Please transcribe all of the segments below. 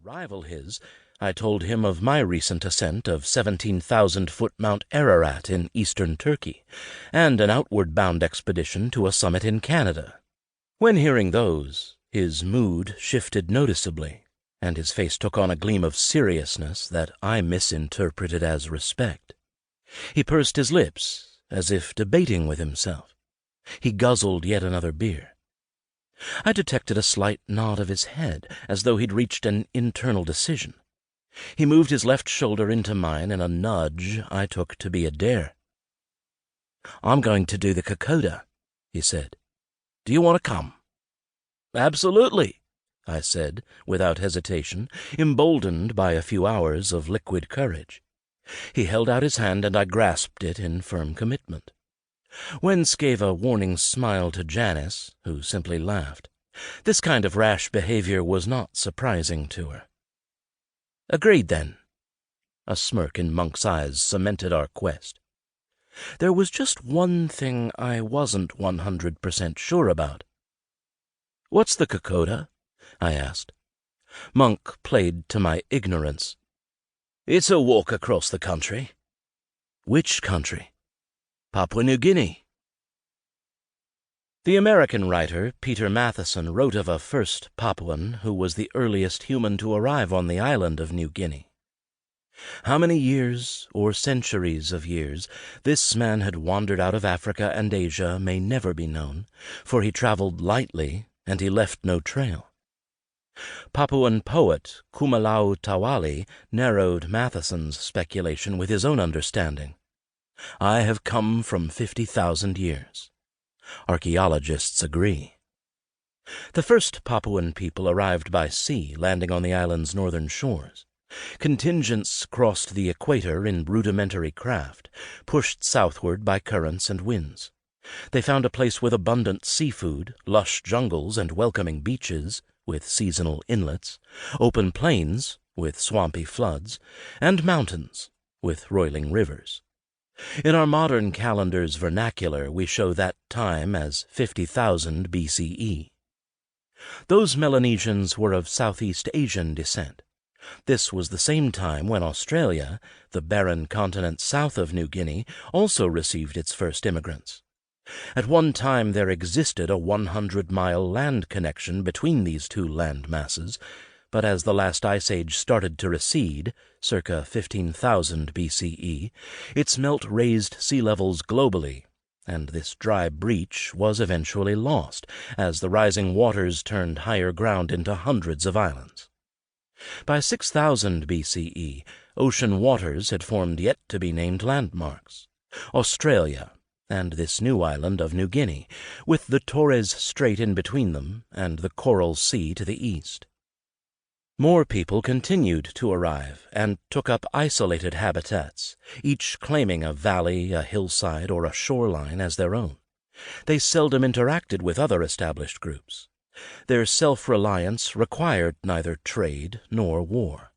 rival his, I told him of my recent ascent of 17,000-foot Mount Ararat in eastern Turkey, and an outward-bound expedition to a summit in Canada. When hearing those, his mood shifted noticeably, and his face took on a gleam of seriousness that I misinterpreted as respect. He pursed his lips, as if debating with himself. He guzzled yet another beer. I detected a slight nod of his head, as though he'd reached an internal decision. He moved his left shoulder into mine in a nudge I took to be a dare. "I'm going to do the Kokoda," he said. "Do you want to come?" "Absolutely," I said, without hesitation, emboldened by a few hours of liquid courage. He held out his hand, and I grasped it in firm commitment. Wentz gave a warning smile to Janice, who simply laughed. This kind of rash behavior was not surprising to her. "Agreed, then." A smirk in Monk's eyes cemented our quest. There was just one thing I wasn't 100% sure about. "What's the Kokoda?" I asked. Monk played to my ignorance. "It's a walk across the country." "Which country?" "Papua New Guinea." The American writer Peter Matheson wrote of a first Papuan who was the earliest human to arrive on the island of New Guinea. How many years or centuries of years this man had wandered out of Africa and Asia may never be known, for he traveled lightly and he left no trail. Papuan poet Kumalau Tawali narrowed Matheson's speculation with his own understanding. "I have come from 50,000 years." Archaeologists agree. The first Papuan people arrived by sea, landing on the island's northern shores. Contingents crossed the equator in rudimentary craft, pushed southward by currents and winds. They found a place with abundant seafood, lush jungles and welcoming beaches, with seasonal inlets, open plains, with swampy floods, and mountains, with roiling rivers. In our modern calendar's vernacular, we show that time as 50,000 BCE. Those Melanesians were of Southeast Asian descent. This was the same time when Australia, the barren continent south of New Guinea, also received its first immigrants. At one time there existed a 100-mile land connection between these two land masses, but as the last ice age started to recede, circa 15,000 BCE, its melt raised sea levels globally, and this dry breach was eventually lost as the rising waters turned higher ground into hundreds of islands. By 6,000 BCE, ocean waters had formed yet-to-be-named landmarks: Australia and this new island of New Guinea, with the Torres Strait in between them and the Coral Sea to the east. More people continued to arrive and took up isolated habitats, each claiming a valley, a hillside, or a shoreline as their own. They seldom interacted with other established groups. Their self-reliance required neither trade nor war.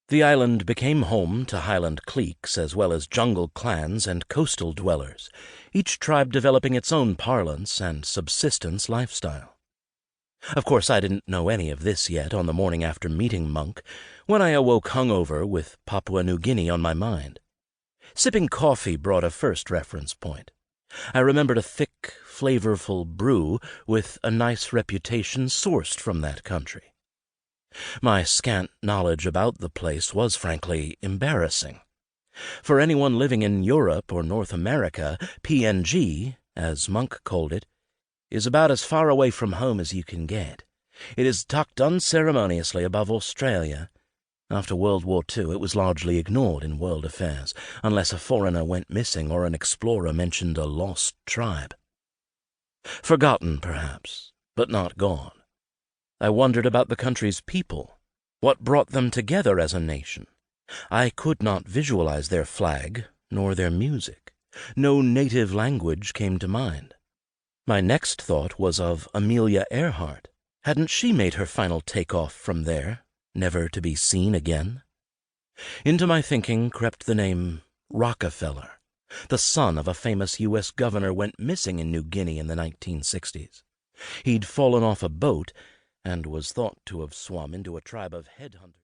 The island became home to highland cliques as well as jungle clans and coastal dwellers, each tribe developing its own parlance and subsistence lifestyle. Of course, I didn't know any of this yet on the morning after meeting Monk, when I awoke hungover with Papua New Guinea on my mind. Sipping coffee brought a first reference point. I remembered a thick, flavorful brew with a nice reputation sourced from that country. My scant knowledge about the place was frankly embarrassing. For anyone living in Europe or North America, PNG, as Monk called it, is about as far away from home as you can get. It is tucked unceremoniously above Australia. After World War II, it was largely ignored in world affairs, unless a foreigner went missing or an explorer mentioned a lost tribe. Forgotten, perhaps, but not gone. I wondered about the country's people. What brought them together as a nation? I could not visualize their flag, nor their music. No native language came to mind. My next thought was of Amelia Earhart. Hadn't she made her final takeoff from there, never to be seen again? Into my thinking crept the name Rockefeller. The son of a famous U.S. governor went missing in New Guinea in the 1960s. He'd fallen off a boat and was thought to have swum into a tribe of headhunters.